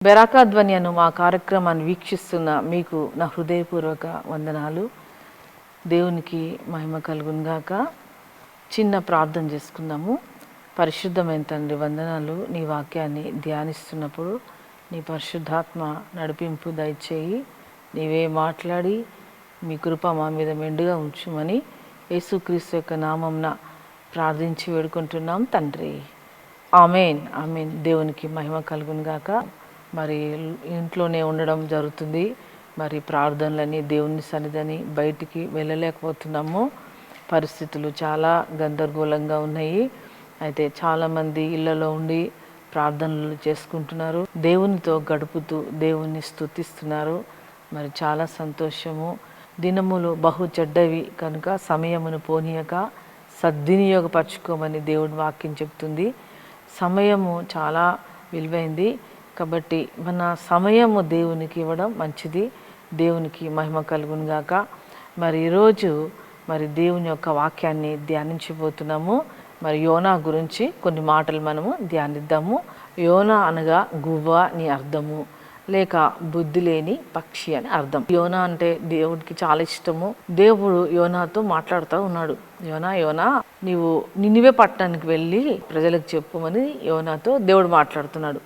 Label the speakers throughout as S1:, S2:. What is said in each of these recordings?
S1: బెరాకాధ్వని అను మా కార్యక్రమాన్ని వీక్షిస్తున్న మీకు నా హృదయపూర్వక వందనాలు. దేవునికి మహిమ కలుగునుగాక. చిన్న ప్రార్థన చేసుకుందాము. పరిశుద్ధమైన తండ్రి, వందనాలు. నీ వాక్యాన్ని ధ్యానిస్తున్నప్పుడు నీ పరిశుద్ధాత్మ నడిపింపు దయచేయి. నీవే మాట్లాడి మీ కృప మా మీద మెండుగా ఉంచుమని యేసుక్రీస్తు యొక్క నామంన ప్రార్థించి వేడుకుంటున్నాం తండ్రి. Amen amen. దేవునికి మహిమ కలుగునుగాక. మరి ఇంట్లోనే ఉండడం జరుగుతుంది. మరి ప్రార్థనలని, దేవుని సన్నిధిని బయటికి వెళ్ళలేకపోతున్నాము. పరిస్థితులు చాలా గందరగోళంగా ఉన్నాయి. అయితే చాలామంది ఇళ్లలో ఉండి ప్రార్థనలు చేసుకుంటున్నారు, దేవునితో గడుపుతూ దేవుని స్తుతిస్తున్నారు. మరి చాలా సంతోషము. దినములు బహు చెడ్డవి కనుక సమయమును పోనీయక సద్వినియోగపరచుకోమని దేవుని వాక్యం చెప్తుంది. సమయము చాలా విలువైంది కాబట్టి మన సమయము దేవునికి ఇవ్వడం మంచిది. దేవునికి మహిమ కలుగునుగాక. మరి ఈరోజు దేవుని యొక్క వాక్యాన్ని ధ్యానించబోతున్నాము. మరి యోనా గురించి కొన్ని మాటలు మనము ధ్యానిద్దాము. యోనా అనగా గువ్వ అని అర్థము, లేక బుద్ధి లేని పక్షి అని అర్థం. యోనా అంటే దేవుడికి చాలా ఇష్టము. దేవుడు యోనాతో మాట్లాడుతూ ఉన్నాడు. యోనా యోనా, నీవు నినివే పట్టణానికి వెళ్ళి ప్రజలకు చెప్పుమని యోనాతో దేవుడు మాట్లాడుతున్నాడు.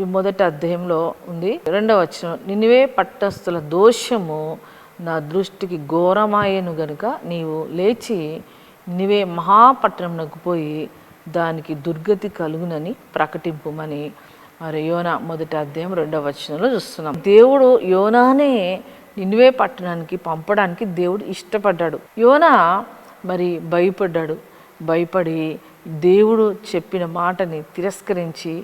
S1: ఈ మొదటి అధ్యాయంలో ఉంది, 2వ వచనం, నినివే పట్టణస్థుల దోషము నా దృష్టికి ఘోరమాయను గనుక నీవు లేచి నినివే మహాపట్టణంకు పోయి దానికి దుర్గతి కలుగునని ప్రకటింపుమని మరి యోనా మొదటి అధ్యాయం 2వ వచనంలో చూస్తున్నాం. దేవుడు యోనానే నినివే పట్టణానికి పంపడానికి దేవుడు ఇష్టపడ్డాడు. యోనా మరి భయపడి దేవుడు చెప్పిన మాటని తిరస్కరించి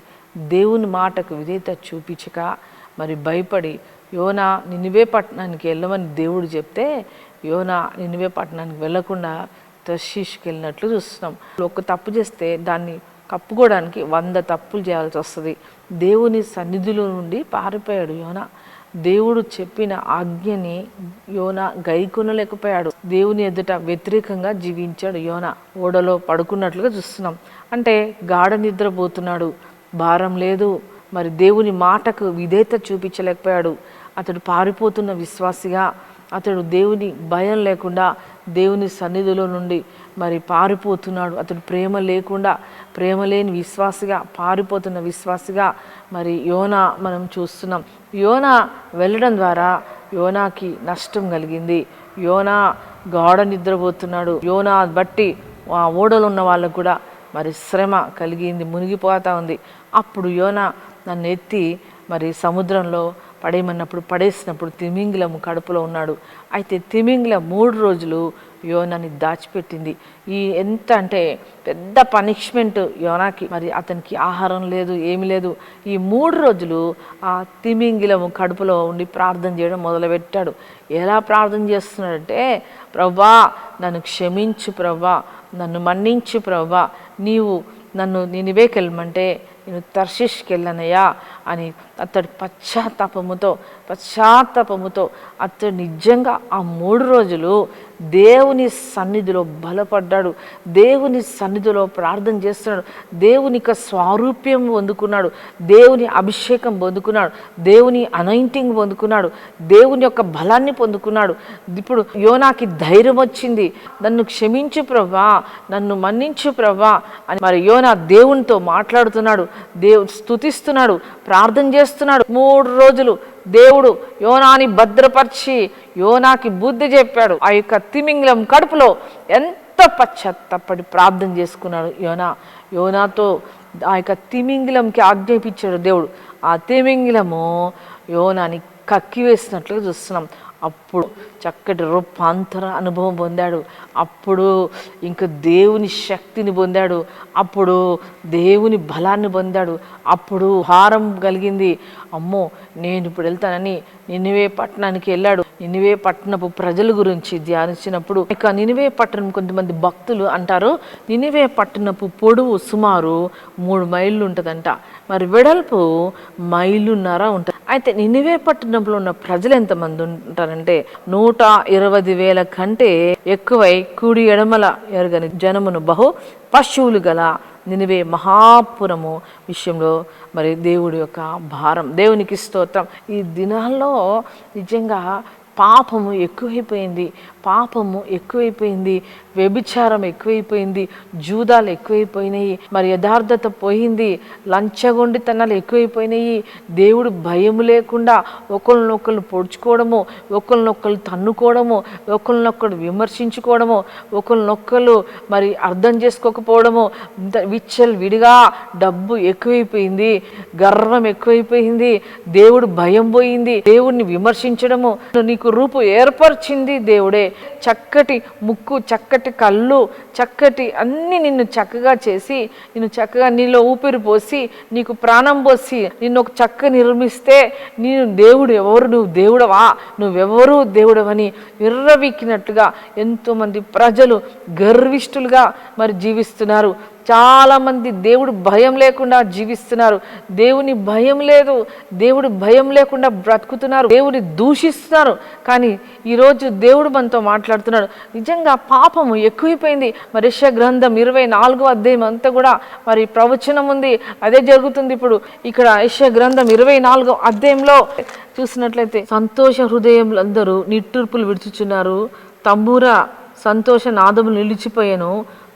S1: దేవుని మాటకు విధేయత చూపించక మరి భయపడి యోనా నినివే పట్టణానికి వెళ్ళమని దేవుడు చెప్తే యోనా నినివే పట్టణానికి వెళ్ళకుండా తర్షీష్కి వెళ్ళినట్లు చూస్తున్నాం. ఒక తప్పు చేస్తే దాన్ని కప్పుకోవడానికి 100 తప్పులు చేయాల్సి వస్తుంది. దేవుని సన్నిధిలో నుండి పారిపోయాడు యోనా. దేవుడు చెప్పిన ఆజ్ఞని యోనా గైకొనలేకపోయాడు. దేవుని ఎదుట వ్యతిరేకంగా జీవించాడు యోనా. ఓడలో పడుకున్నట్లుగా చూస్తున్నాం. అంటే గాఢ నిద్రపోతున్నాడు, భారం లేదు. మరి దేవుని మాటకు విధేయత చూపించలేకపోయాడు. అతడు పారిపోతున్న విశ్వాసిగా, అతడు దేవుని భయం లేకుండా దేవుని సన్నిధిలో నుండి మరి పారిపోతున్నాడు. అతడు ప్రేమ లేని విశ్వాసిగా, పారిపోతున్న విశ్వాసిగా మరి యోనా మనం చూస్తున్నాం. యోనా వెళ్ళడం ద్వారా యోనాకి నష్టం కలిగింది. యోనా గాఢ నిద్రపోతున్నాడు. యోనా బట్టి ఆ ఓడలో ఉన్న వాళ్ళకు కూడా మరి శ్రమ కలిగింది, మునిగిపోతూ ఉంది. అప్పుడు యోనా నన్ను ఎత్తి మరి సముద్రంలో పడేసినప్పుడు తిమింగిలము కడుపులో ఉన్నాడు. అయితే తిమింగిలం 3 రోజులు యోనాని దాచిపెట్టింది. ఎంత అంటే పెద్ద పనిష్మెంట్ యోనాకి. మరి అతనికి ఆహారం లేదు, ఏమి లేదు. ఈ 3 రోజులు ఆ తిమింగిలము కడుపులో ఉండి ప్రార్థన చేయడం మొదలుపెట్టాడు. ఎలా ప్రార్థన చేస్తున్నాడంటే, ప్రభువా నన్ను క్షమించు, ప్రభువా నన్ను మన్నించు, ప్రభువా నీవు నన్ను నినివేకి వెళ్ళమంటే నేను తర్షీష్కి వెళ్ళనయ్యా అని అతడు పశ్చాత్తాపముతో అతడు నిజంగా ఆ 3 రోజులు దేవుని సన్నిధిలో బలపడ్డాడు. దేవుని సన్నిధిలో ప్రార్థన చేస్తున్నాడు. దేవుని యొక్క స్వారూప్యం పొందుకున్నాడు, దేవుని అభిషేకం పొందుకున్నాడు, దేవుని అనాయింటింగ్ పొందుకున్నాడు, దేవుని యొక్క బలాన్ని పొందుకున్నాడు. ఇప్పుడు యోనాకి ధైర్యం వచ్చింది. నన్ను క్షమించు ప్రభువా, నన్ను మన్నించు ప్రభువా అని మరి యోనా దేవునితో మాట్లాడుతున్నాడు, స్తుతిస్తున్నాడు, ప్రార్థన చేస్తున్నాడు. 3 రోజులు దేవుడు యోనాని భద్రపరిచి యోనాకి బుద్ధి చెప్పాడు. ఆ యొక్క తిమింగిలం కడుపులో ఎంత పశ్చాత్తాపడి ప్రార్థన చేసుకున్నాడు యోనాతో ఆ యొక్క తిమింగిలంకి ఆజ్ఞాపించాడు దేవుడు. ఆ తిమింగిలము యోనాని కక్కివేసినట్లుగా చూస్తున్నాం. అప్పుడు చక్కటి రూపాంతర అనుభవం పొందాడు. అప్పుడు ఇంకా దేవుని శక్తిని పొందాడు. అప్పుడు దేవుని బలాన్ని పొందాడు. అప్పుడు హారం కలిగింది. అమ్మో నేను ఇప్పుడు వెళ్తానని నినివే పట్టణానికి వెళ్ళాడు. నినివే పట్టణపు ప్రజల గురించి ధ్యానించినప్పుడు ఇక నినివే పట్టణం కొంతమంది భక్తులు అంటారు, నినివే పట్టణపు పొడవు సుమారు 3 మైళ్ళు ఉంటుందంట, మరి వెడల్పు 1.5 మైళ్ళు ఉంటుంది. అయితే నినివే పట్టణంలో ఉన్న ప్రజలు ఎంతమంది ఉంటారంటే 120,000 కంటే ఎక్కువై కుడి ఎడమల ఎరగని జనమును బహు పశువులు గల నినివే మహాపురము విషయంలో మరి దేవుడి యొక్క భారం. దేవునికి స్తోత్రం. ఈ దినాల్లో నిజంగా పాపము ఎక్కువైపోయింది, పాపము ఎక్కువైపోయింది, వ్యభిచారం ఎక్కువైపోయింది, జూదాలు ఎక్కువైపోయినాయి, మరి యథార్థత పోయింది, లంచగొండితనాలు ఎక్కువైపోయినాయి. దేవుడు భయం లేకుండా ఒకరినొకరు పొడుచుకోవడము, ఒకరినొకరు తన్నుకోవడము, ఒకరినొకరు విమర్శించుకోవడము, ఒకరినొకరు మరి అర్థం చేసుకోకపోవడము, విడిగా డబ్బు ఎక్కువైపోయింది, గర్వం ఎక్కువైపోయింది, దేవుడు భయం పోయింది, దేవుడిని విమర్శించడము. నీకు రూపు ఏర్పరిచింది దేవుడే. చక్కటి ముక్కు, చక్కటి కళ్ళు, చక్కటి అన్ని నిన్ను చక్కగా చేసి, నిన్ను చక్కగా నీలో ఊపిరి పోసి, నీకు ప్రాణం పోసి నిన్ను ఒక చక్క నిర్మిస్తే నేను దేవుడు ఎవరు, నువ్వు దేవుడవా, నువ్వెవరు దేవుడవని విర్రవీకినట్టుగా ఎంతోమంది ప్రజలు గర్విష్ఠులుగా మరి జీవిస్తున్నారు. చాలామంది దేవుడు భయం లేకుండా జీవిస్తున్నారు. దేవుని భయం లేదు, దేవుడు భయం లేకుండా బ్రతుకుతున్నారు, దేవుని దూషిస్తున్నారు. కానీ ఈరోజు దేవుడు మనతో మాట్లాడుతున్నాడు. నిజంగా పాపము ఎక్కువైపోయింది. మరి యెషయా గ్రంథం 24వ అధ్యాయం అంతా కూడా మరి ప్రవచనం ఉంది, అదే జరుగుతుంది ఇప్పుడు. ఇక్కడ యెషయా గ్రంథం 24వ అధ్యాయంలో చూసినట్లయితే, సంతోష హృదయములందరూ నిట్టూర్పులు విడుచుచున్నారు, తంబూర సంతోష నాదములు నిలిచిపోయాను,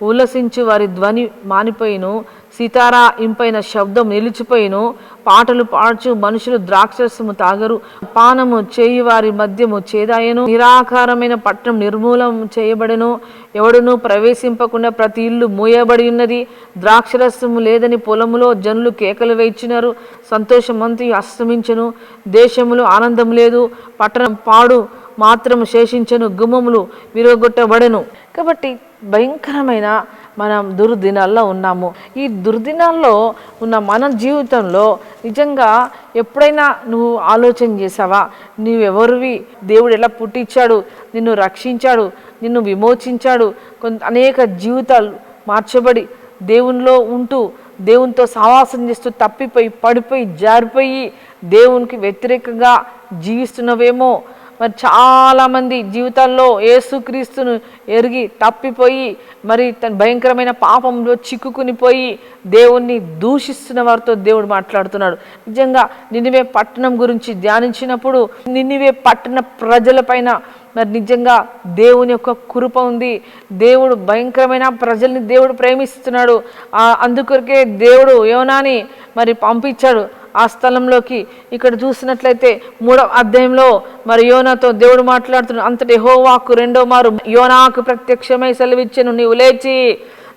S1: ఉల్లసించు వారి ధ్వని మానిపోయిను, సితారా ఇంపైన శబ్దం నిలిచిపోయిను, పాటలు పాడుచు మనుషులు ద్రాక్షరసము తాగరు, పానము చేయి వారి మద్యము చేదాయను, నిరాకారమైన పట్టణం నిర్మూలం చేయబడెను, ఎవడునూ ప్రవేశింపకుండా ప్రతి ఇల్లు మూయబడి ఉన్నది, ద్రాక్షరసము లేదని పొలములో జనులు కేకలు వేయించినారు, సంతోషమంతి అస్తమించను, దేశములో ఆనందం లేదు, పట్టణం పాడు మాత్రము శేషించను, గుమ్మములు విరగొట్టబడెను. కాబట్టి భయంకరమైన మనం దుర్దినాల్లో ఉన్నాము. ఈ దుర్దినాల్లో ఉన్న మన జీవితంలో నిజంగా ఎప్పుడైనా నువ్వు ఆలోచన చేసావా? నువ్వెవరివి, దేవుడు ఎలా పుట్టించాడు, నిన్ను రక్షించాడు, నిన్ను విమోచించాడు. అనేక జీవితాలు మార్చబడి దేవునిలో ఉంటూ దేవునితో సహవాసం చేస్తూ తప్పిపోయి పడిపోయి జారిపోయి దేవునికి వ్యతిరేకంగా జీవిస్తున్నవేమో. మరి చాలామంది జీవితాల్లో యేసుక్రీస్తును ఎరిగి తప్పిపోయి మరి తన భయంకరమైన పాపంలో చిక్కుకునిపోయి దేవుణ్ణి దూషిస్తున్న వారితో దేవుడు మాట్లాడుతున్నాడు. నిజంగా నినివే పట్టణం గురించి ధ్యానించినప్పుడు నినివే పట్టణ ప్రజలపైన మరి నిజంగా దేవుని యొక్క కృప ఉంది. దేవుడు భయంకరమైన ప్రజల్ని దేవుడు ప్రేమిస్తున్నాడు. అందుకొరకే దేవుడు యోనాని మరి పంపించాడు ఆ స్థలంలోకి. ఇక్కడ చూసినట్లయితే 3వ అధ్యాయంలో మరి యోనాతో దేవుడు మాట్లాడుతున్నాడు. అంతటి యెహోవాకు 2వ మారు యోనాకు ప్రత్యక్షమై సెలవిచ్చెను, నీవు లేచి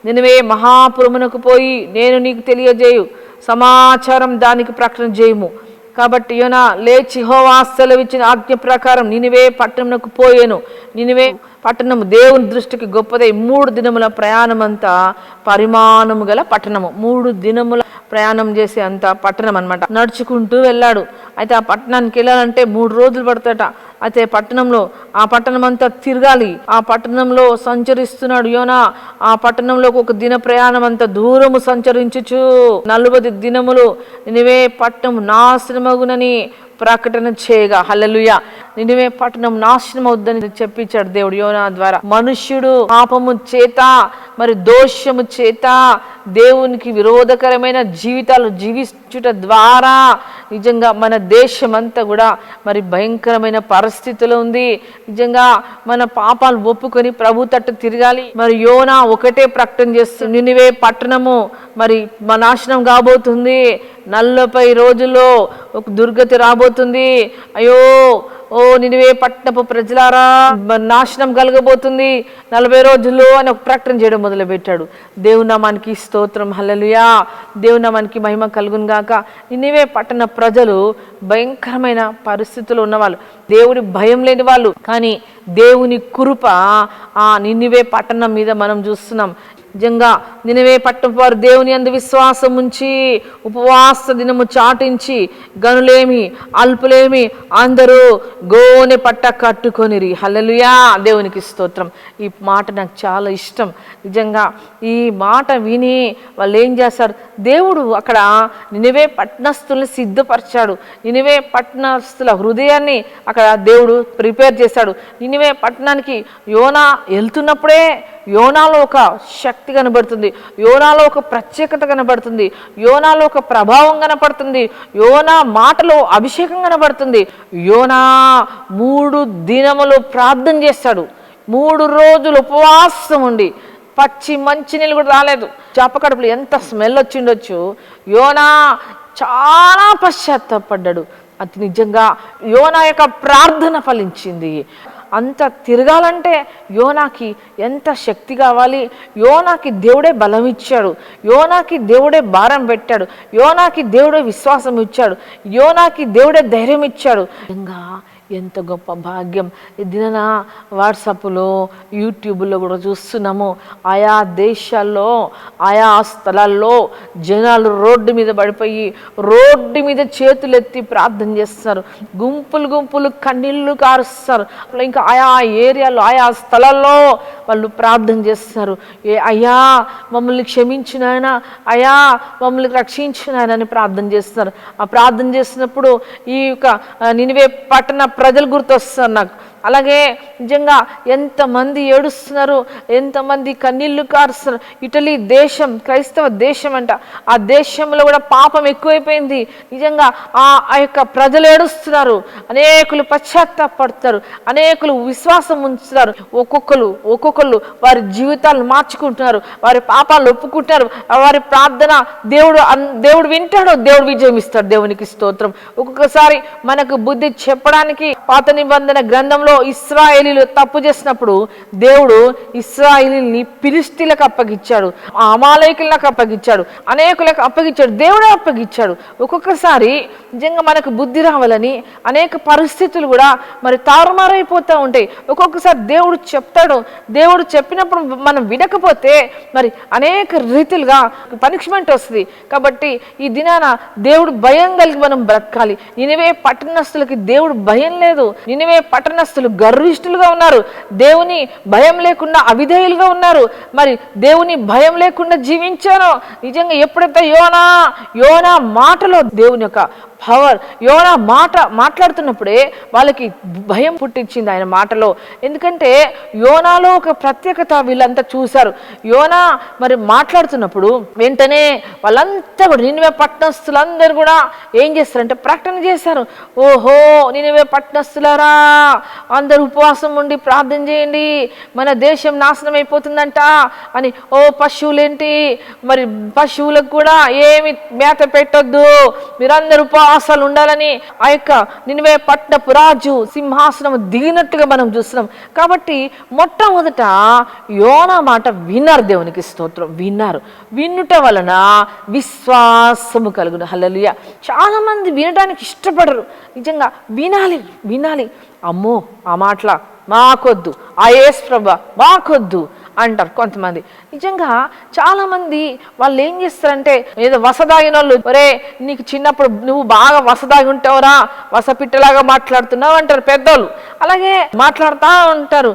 S1: నినివే మహాపురమునకు పోయి నేను నీకు తెలియజేయు సమాచారం దానికి ప్రకటన చేయము. కాబట్టి యోనా లేచి యెహోవా సెలవిచ్చిన ఆజ్ఞ ప్రకారం నినివే పట్టణమునకు పోయాను. నినివే పట్టణము దేవుని దృష్టికి గొప్పదై 3 దినముల ప్రయాణం అంతా పరిమాణము గల పట్టణము. 3 దినముల ప్రయాణం చేసే అంత పట్టణం అనమాట. నడుచుకుంటూ వెళ్ళాడు. అయితే ఆ పట్టణానికి వెళ్ళాలంటే 3 రోజులు పడతాట. అయితే పట్టణంలో ఆ పట్టణం అంతా తిరగాలి. ఆ పట్టణంలో సంచరిస్తున్నాడు యోనా. ఆ పట్టణంలో ఒక దిన ప్రయాణం అంత దూరము సంచరించుచు 40 దినములు నినివే పట్టణం నాశనమగునని ప్రకటన చేయగా, హల్లెలూయా, నినివే పట్టణం నాశనం అవుద్దని చెప్పించాడు దేవుడు యోనా ద్వారా. మనుష్యుడు పాపము చేత మరి దోషము చేత దేవునికి విరోధకరమైన జీవితాలు జీవించుట ద్వారా నిజంగా మన దేశం అంతా కూడా మరి భయంకరమైన పరిస్థితిలో ఉంది. నిజంగా మన పాపాలు ఒప్పుకొని ప్రభు తట్టు తిరగాలి. మరి యోనా ఒకటే ప్రకటన చేస్తుంది, నినివే పట్టణము మరి నాశనం కాబోతుంది, 40 రోజుల్లో ఒక దుర్గతి రాబోతుంది, అయ్యో ఓ నినివే పట్టణపు ప్రజలారా నాశనం కలగబోతుంది 40 రోజుల్లో అని ఒక ప్రకటన చేయడం మొదలుపెట్టాడు. దేవుని నామానికి స్తోత్రం, హల్లెలూయా, దేవుని నామానికి మహిమ కలుగును గాక. నినివే పట్టణ ప్రజలు భయంకరమైన పరిస్థితుల్లో ఉన్నవాళ్ళు, దేవుడి భయం లేని వాళ్ళు. కానీ దేవుని కృప ఆ నినివే పట్టణం మీద మనం చూస్తున్నాం. నిజంగా నినివే పట్టణపు వారు దేవుని యందు విశ్వాసం ఉంచి ఉపవాస దినము చాటించి గనులేమి అల్పులేమి అందరూ గోనె పట్ట కట్టుకొనిరి. హల్లెలూయా, దేవునికి స్తోత్రం. ఈ మాట నాకు చాలా ఇష్టం. నిజంగా ఈ మాట విని వాళ్ళు ఏం చేస్తారు, దేవుడు అక్కడ నినివే పట్టణస్తుల్ని సిద్ధపరిచాడు. నినివే పట్టణస్తుల హృదయాన్ని అక్కడ దేవుడు ప్రిపేర్ చేశాడు. నినివే పట్టణానికి యోనా వెళ్తున్నప్పుడే యోనాలో ఒక శక్తి కనబడుతుంది, యోనాలో ఒక ప్రత్యేకత కనబడుతుంది, యోనాలో ఒక ప్రభావం కనబడుతుంది, యోనా మాటలో అభిషేకం కనబడుతుంది. యోనా 3 దినములు ప్రార్థన చేస్తాడు, 3 రోజులు ఉపవాసం ఉండి పచ్చి మంచినీళ్ళు కూడా రాలేదు, చాపకడుపులు ఎంత స్మెల్ వచ్చిండొచ్చు. యోనా చాలా పశ్చాత్తాపడ్డాడు. అది నిజంగా యోనా యొక్క ప్రార్థన ఫలించింది. అంత తిరగాలంటే యోనాకి ఎంత శక్తి కావాలి. యోనాకి దేవుడే బలం ఇచ్చాడు, యోనాకి దేవుడే భారం పెట్టాడు, యోనాకి దేవుడే విశ్వాసం ఇచ్చాడు, యోనాకి దేవుడే ధైర్యం ఇచ్చాడు. నిజంగా ఎంత గొప్ప భాగ్యం. దిన వాట్సాప్లో యూట్యూబ్లో కూడా చూస్తున్నాము, ఆయా దేశాల్లో ఆయా స్థలాల్లో జనాలు రోడ్డు మీద పడిపోయి రోడ్డు మీద చేతులెత్తి ప్రార్థన చేస్తారు, గుంపులు గుంపులు కన్నీళ్ళు కారుస్తారు. ఇంకా ఆయా ఏరియాలో ఆయా స్థలాల్లో వాళ్ళు ప్రార్థన చేస్తారు, అయ్యా మమ్మల్ని క్షమించునాయన, అయ్యా మమ్మల్ని రక్షించునాయన అని ప్రార్థన చేస్తారు. ఆ ప్రార్థన చేసినప్పుడు ఈ యొక్క నినివే పట్టణ ప్రజలు గుర్తొస్తారు నాకు. అలాగే నిజంగా ఎంతమంది ఏడుస్తున్నారు, ఎంతమంది కన్నీళ్లు కారుస్తున్నారు. ఇటలీ దేశం క్రైస్తవ దేశం అంట, ఆ దేశంలో కూడా పాపం ఎక్కువైపోయింది. నిజంగా ఆ యొక్క ప్రజలు ఏడుస్తున్నారు, అనేకులు పశ్చాత్తాపడతారు, అనేకులు విశ్వాసం ఉంచుతారు. ఒక్కొక్కరు వారి జీవితాలను మార్చుకుంటున్నారు, వారి పాపాలు ఒప్పుకుంటున్నారు. వారి ప్రార్థన దేవుడు వింటాడు, దేవుడు విజయం ఇస్తాడు. దేవునికి స్తోత్రం. ఒక్కొక్కసారి మనకు బుద్ధి చెప్పడానికి పాత నిబంధన గ్రంథంలో ఇశ్రాయేలీలు తప్పు చేసినప్పుడు దేవుడు ఇశ్రాయేలీని ఫిలిష్తీయులకు అప్పగించాడు, అమాలేకులకు అప్పగించాడు, అనేకులకు అప్పగించాడు, దేవుడే అప్పగించాడు. ఒక్కొక్కసారి నిజంగా మనకు బుద్ధి రావాలని అనేక పరిస్థితులు కూడా మరి తారుమారైపోతూ ఉంటాయి. ఒక్కొక్కసారి దేవుడు చెప్తాడు, దేవుడు చెప్పినప్పుడు మనం వినకపోతే మరి అనేక రీతిలుగా పనిష్మెంట్ వస్తుంది. కాబట్టి ఈ దినాన దేవుడు భయం కలిగి మనం బ్రతకాలి. నినివే పట్టణస్థులకి దేవుడు భయం లేదు. నినివే పట్టణస్థులు గర్విష్ఠులుగా ఉన్నారు, దేవుని భయం లేకుండా అవిధేయులుగా ఉన్నారు. మరి దేవుని భయం లేకుండా జీవించారు. నిజంగా ఎప్పుడైతే యోనా మాటలో దేవుని యొక్క పవర్, యోనా మాట్లాడుతున్నప్పుడే వాళ్ళకి భయం పుట్టించింది ఆయన మాటలో. ఎందుకంటే యోనాలో ఒక ప్రత్యేకత వీళ్ళంతా చూశారు. యోనా మరి మాట్లాడుతున్నప్పుడు వెంటనే వాళ్ళంతా కూడా నినివే పట్టణస్థులందరూ కూడా ఏం చేస్తారంటే ప్రకటన చేశారు, ఓహో నినివే పట్టణస్థులారా అందరూ ఉపవాసం ఉండి ప్రార్థన చేయండి, మన దేశం నాశనం అయిపోతుందంట అని. ఓ పశువులేంటి, మరి పశువులకు కూడా ఏమి మేత పెట్టొద్దు, మీరందరూ ఉపవాసాలు ఉండాలని ఆ యొక్క నినివే పట్టణపు రాజు సింహాసనం దిగినట్టుగా మనం చూస్తున్నాం. కాబట్టి మొట్టమొదట యోనా మాట విన్నారు. దేవునికి స్తోత్రం. వినుట వలన విశ్వాసము కలుగును. హల్లెలూయా. చాలా మంది వినడానికి ఇష్టపడరు. నిజంగా వినాలి. అమ్మో ఆ మాటల మాకొద్దు, ఆ యేసు ప్రభా మాకొద్దు అంటారు కొంతమంది. నిజంగా చాలామంది వాళ్ళు ఏం చేస్తారంటే ఏదో వసదాగిన వాళ్ళు, ఒరే నీకు చిన్నప్పుడు నువ్వు బాగా వసదాగి ఉంటావురా, వసపిట్టలాగా మాట్లాడుతున్నావు అంటారు పెద్దోళ్ళు. అలాగే మాట్లాడుతూ ఉంటారు,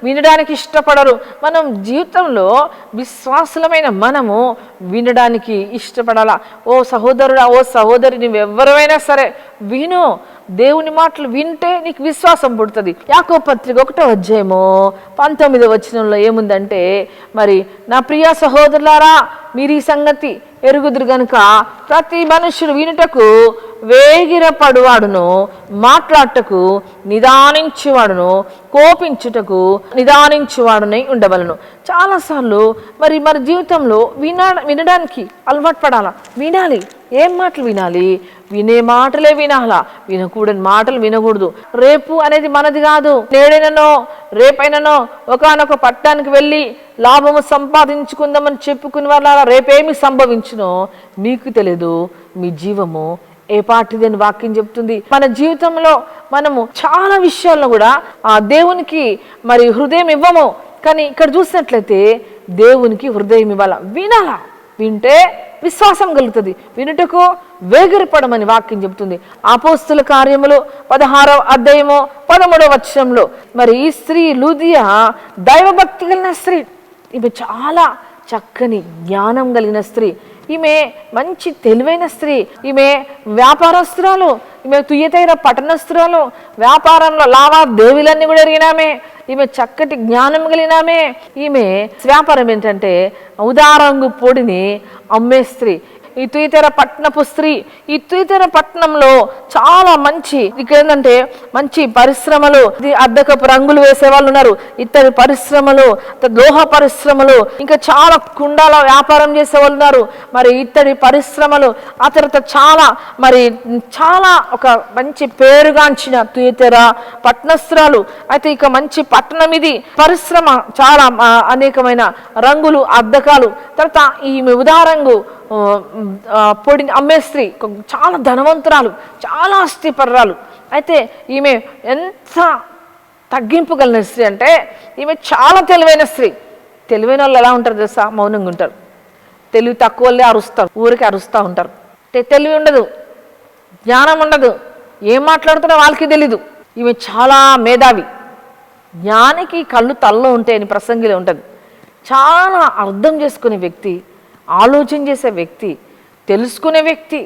S1: వినడానికి ఇష్టపడరు. మనం జీవితంలో విశ్వాసులమైన మనము వినడానికి ఇష్టపడాలా. ఓ సహోదరుడా, ఓ సహోదరి, నువ్వెవరైనా సరే విను. దేవుని మాటలు వింటే నీకు విశ్వాసం పుడుతుంది. యాకోబు పత్రిక 1వ అధ్యాయము 19వ వచనంలో ఏముందంటే, మరి నా ప్రియ సహోదరులారా మీరు ఈ సంగతి ఎరుగుదురు గనుక ప్రతి మనుషుడు వినుటకు వేగిరపడువాడును, మాట్లాడటకు నిదానించువాడును, కోపించుటకు నిదానించువాడునై ఉండవలను. చాలాసార్లు మరి జీవితంలో వినడానికి అలవాటు పడాలా. వినాలి. ఏం మాటలు వినాలి? వినే మాటలే వినాలా, వినకూడని మాటలు వినకూడదు. రేపు అనేది మనది కాదు. నేడైననో రేపైననో ఒకానొక పట్టణానికి వెళ్ళి లాభము సంపాదించుకుందామని చెప్పుకుని వాళ్ళ రేపేమి సంభవించునో మీకు తెలియదు. మీ జీవము ఏ పాటిదని వాక్యం చెప్తుంది. మన జీవితంలో మనము చాలా విషయాల్లో కూడా ఆ దేవునికి మరి హృదయం ఇవ్వము. కానీ ఇక్కడ చూసినట్లయితే దేవునికి హృదయం ఇవ్వాలా, వినాలా. వింటే విశ్వాసం కలుగుతుంది. వినుటకు వేగిరపడమని వాక్యం చెబుతుంది. అపోస్తుల కార్యములు 16వ అధ్యాయము 13వ వచనంలో మరి ఈ స్త్రీ లూదియా దైవభక్తి కలిగిన స్త్రీ. ఈమె చాలా చక్కని జ్ఞానం కలిగిన స్త్రీ. ఈమె మంచి తెలివైన స్త్రీ. ఈమె వ్యాపారస్తురాలు. ఈమె తుయతైన పట్టణస్థురాలు, వ్యాపారంలో లావాదేవీలన్నీ కూడా ఎరిగినామే. ఈమె చక్కటి జ్ఞానం కలిగినామే. ఈమె వ్యాపారం ఏంటంటే ఉదారంగు పొడిని అమ్మే స్త్రీ. ఈ తుయతైర పట్టణపు స్త్రీ. ఈ తుయతైర పట్టణంలో చాలా మంచి ఇక్కడ ఏంటంటే మంచి పరిశ్రమలు, అద్దకపు రంగులు వేసే వాళ్ళు ఉన్నారు, ఇత్తడి పరిశ్రమలు, లోహ పరిశ్రమలు, ఇంకా చాలా కుండాల వ్యాపారం చేసే వాళ్ళు ఉన్నారు, మరి ఇత్తడి పరిశ్రమలు. ఆ తర్వాత చాలా ఒక మంచి పేరుగాంచిన తుయతైర పట్టణస్థురాలు. అయితే ఇక మంచి పట్టణం ఇది, పరిశ్రమ చాలా అనేకమైన రంగులు, అద్దకాలు. తర్వాత ఈమె ఉదారంగు పొడిని అమ్మే స్త్రీ, చాలా ధనవంతురాలు, చాలా ఆస్తిపర్రాలు. అయితే ఈమె ఎంత తగ్గింపు కలిగిన స్త్రీ అంటే ఈమె చాలా తెలివైన స్త్రీ. తెలివైన వాళ్ళు ఎలా ఉంటారు తెలుసా? మౌనంగా ఉంటారు. తెలివి తక్కువ వాళ్ళే అరుస్తారు, ఊరికి అరుస్తూ ఉంటారు. తెలివి ఉండదు, జ్ఞానం ఉండదు, ఏం మాట్లాడుతున్నా వాళ్ళకి తెలీదు. ఈమె చాలా మేధావి. జ్ఞానికి కళ్ళు తల్లో ఉంటాయని ప్రసంగిలో ఉంటుంది. చాలా అర్థం చేసుకునే వ్యక్తి, ఆలోచన చేసే వ్యక్తి, తెలుసుకునే వ్యక్తి,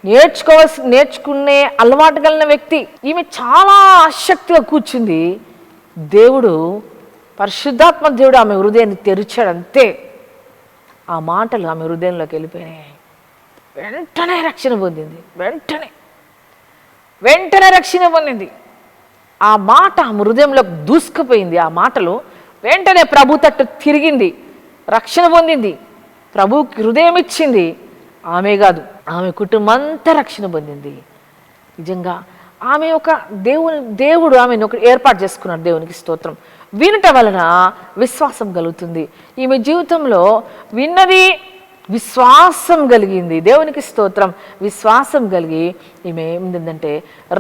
S1: నేర్చుకునే అలవాటు కలిగిన వ్యక్తి. ఈమె చాలా ఆసక్తిగా కూర్చుంది. దేవుడు, పరిశుద్ధాత్మ దేవుడు ఆమె హృదయాన్ని తెరిచాడు. అంతే, ఆ మాటలు ఆమె హృదయంలోకి వెళ్ళిపోయినాయి. వెంటనే రక్షణ పొందింది. వెంటనే రక్షణ పొందింది. ఆ మాట ఆమె హృదయంలోకి దూసుకుపోయింది. ఆ మాటలు వెంటనే ప్రభు తట్టు తిరిగింది, రక్షణ పొందింది, ప్రభుకి హృదయం ఇచ్చింది. ఆమె కాదు, ఆమె కుటుంబం అంతా రక్షణ పొందింది. నిజంగా ఆమె ఒక దేవుడు ఆమెను ఒక ఏర్పాటు చేసుకున్నాడు. దేవునికి స్తోత్రం. వినుట వలన విశ్వాసం కలుగుతుంది. ఈమె జీవితంలో విన్నది, విశ్వాసం కలిగింది. దేవునికి స్తోత్రం. విశ్వాసం కలిగి ఈమె ఏమిందంటే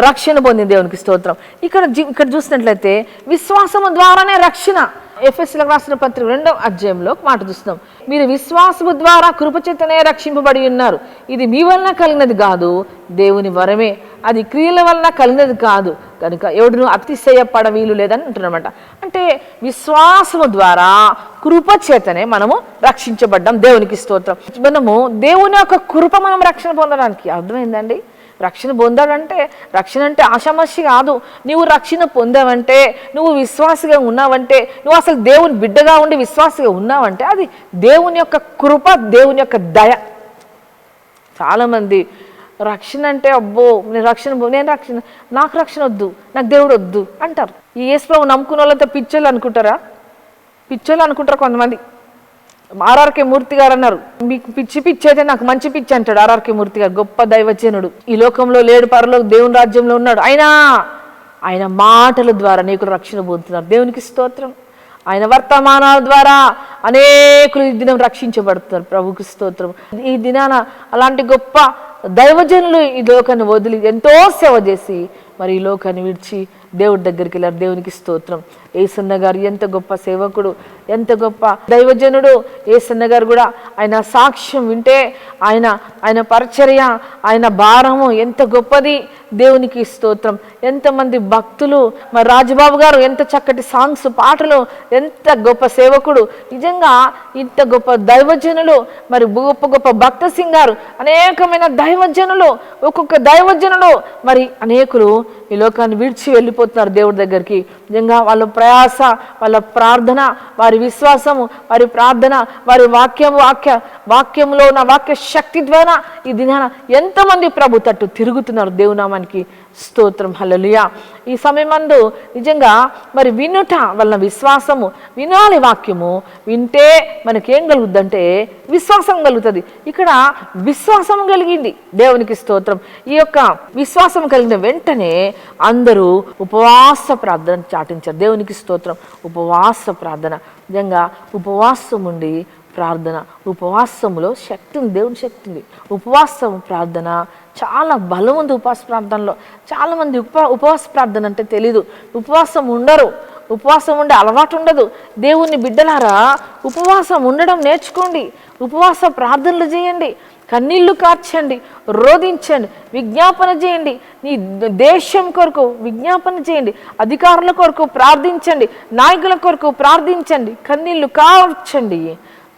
S1: రక్షణ పొందింది. దేవునికి స్తోత్రం. ఇక్కడ చూసినట్లయితే విశ్వాసము ద్వారానే రక్షణ. ఎఫెసీయులకు రాసిన పత్రిక 2వ అధ్యాయంలో మాట చూస్తున్నాం. మీరు విశ్వాసము ద్వారా కృపచేతనే రక్షింపబడి ఉన్నారు. ఇది మీ వలన కలిగినది కాదు, దేవుని వరమే. అది క్రియల వలన కలిగినది కాదు, కనుక ఎవడును అతిశయపడ వీలు లేదని అంటున్నమాట. అంటే విశ్వాసము ద్వారా కృపచేతనే మనము రక్షించబడ్డాం. దేవునికి స్తోత్రం. మనము దేవుని యొక్క కృప మనం రక్షణ పొందడానికి. అర్థమైందండి? రక్షణ పొందాడంటే, రక్షణ అంటే ఆషామాషి కాదు. నువ్వు రక్షణ పొందావంటే, నువ్వు విశ్వాసిగా ఉన్నావంటే, నువ్వు అసలు దేవుని బిడ్డగా ఉండి విశ్వాసిగా ఉన్నావంటే అది దేవుని యొక్క కృప, దేవుని యొక్క దయ. చాలామంది రక్షణ అంటే అబ్బో నాకు రక్షణ వద్దు, నాకు దేవుడు వద్దు అంటారు. ఈ యేసుప్రభు నమ్ముకున్న వాళ్ళంతా పిచ్చోళ్ళు అనుకుంటారా? పిచ్చోళ్ళు అనుకుంటారు కొంతమంది. ఆర్ఆర్కే మూర్తి గారు అన్నారు, మీకు పిచ్చి అయితే నాకు మంచి పిచ్చి అంటాడు. ఆర్ఆర్కే మూర్తి గారు గొప్ప దైవజనుడు. ఈ లోకంలో లేడు, పరలోక దేవుని రాజ్యంలో ఉన్నాడు. ఆయన మాటల ద్వారా అనేకులు రక్షణ పొందుతున్నారు. దేవునికి స్తోత్రం. ఆయన వర్తమానాల ద్వారా అనేకులు ఈ దినం రక్షించబడుతున్నారు. ప్రభుకి స్తోత్రం. ఈ దినాన అలాంటి గొప్ప దైవజనులు ఈ లోకాన్ని వదిలి ఎంతో సేవ చేసి మరి ఈ లోకాన్ని విడిచి దేవుడి దగ్గరికి వెళ్ళారు. దేవునికి స్తోత్రం. ఏసన్న గారు ఎంత గొప్ప సేవకుడు, ఎంత గొప్ప దైవజనుడు. ఏసన్న గారు కూడా ఆయన సాక్ష్యం వింటే ఆయన పరిచర్య, ఆయన భారము ఎంత గొప్పది. దేవునికి స్తోత్రం. ఎంతమంది భక్తులు, మరి రాజబాబు గారు ఎంత చక్కటి సాంగ్స్, పాటలు, ఎంత గొప్ప సేవకుడు. నిజంగా ఇంత గొప్ప దైవజనులు, మరి గొప్ప గొప్ప భక్త సింగ్ గారు, అనేకమైన దైవజనులు, ఒక్కొక్క దైవజనులు మరి అనేకులు ఈ లోకాన్ని విడిచి వెళ్ళిపోతున్నారు దేవుడి దగ్గరికి. నిజంగా వాళ్ళ ప్రయాస, వాళ్ళ ప్రార్థన, వారి విశ్వాసము, వారి ప్రార్థన, వారి వాక్యంలో ఉన్న వాక్య శక్తి ద్వారా ఈ దినాన ఎంతమంది ప్రభు తట్టు తిరుగుతున్నారు. దేవునామానికి స్తోత్రం. హల్లెలూయా. ఈ సమయమందు నిజంగా మరి వినుట వలన విశ్వాసము, వినాలి వాక్యము. వింటే మనకేం కలుగుద్దంటే విశ్వాసం కలుగుతుంది. ఇక్కడ విశ్వాసం కలిగింది. దేవునికి స్తోత్రం. ఈ యొక్క విశ్వాసం కలిగిన వెంటనే అందరూ ఉపవాస ప్రార్థన చాటించారు. దేవునికి స్తోత్రం. ఉపవాస ప్రార్థన. నిజంగా ఉపవాసం ఉండి ప్రార్థన, ఉపవాసములో శక్తి ఉంది, దేవుని శక్తి ఉంది. ఉపవాసం ప్రార్థన చాలా బలం ఉంది. ఉపవాస ప్రార్థనలో చాలామంది ఉపవాస ప్రార్థన అంటే తెలీదు, ఉపవాసం ఉండరు, ఉపవాసం ఉండే అలవాటు ఉండదు. దేవుని బిడ్డలారా, ఉపవాసం ఉండడం నేర్చుకోండి. ఉపవాస ప్రార్థనలు చేయండి, కన్నీళ్లు కార్చండి, రోధించండి, విజ్ఞాపన చేయండి. నీ దేశం కొరకు విజ్ఞాపన చేయండి, అధికారుల కొరకు ప్రార్థించండి, నాయకుల కొరకు ప్రార్థించండి, కన్నీళ్లు కార్చండి.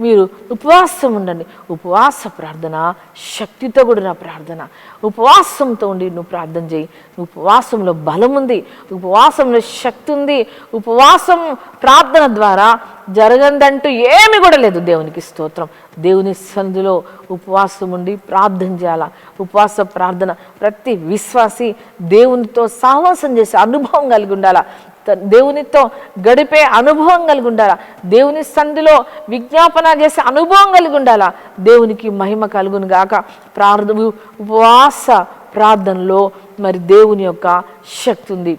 S1: మీరు ఉపవాసం ఉండండి. ఉపవాస ప్రార్థన శక్తితో కూడిన ప్రార్థన. ఉపవాసంతో ఉండి నువ్వు ప్రార్థన చేయి. ఉపవాసంలో బలం ఉంది, ఉపవాసంలో శక్తి ఉంది. ఉపవాసం ప్రార్థన ద్వారా జరగదంటూ ఏమి కూడా లేదు. దేవునికి స్తోత్రం. దేవుని సన్నిధిలో ఉపవాసం ఉండి ప్రార్థన చేయాల. ఉపవాస ప్రార్థన ప్రతి విశ్వాసి దేవునితో సహవాసం చేసే అనుభవం కలిగి ఉండాలా. దేవునితో గడిపే అనుభవం కలిగి ఉండాలా. దేవుని సన్నిధిలో విజ్ఞాపన చేసే అనుభవం కలిగి ఉండాలా. దేవునికి మహిమ కలుగును గాక. ఉపవాస ప్రార్థనలో మరి దేవుని యొక్క శక్తి ఉంది.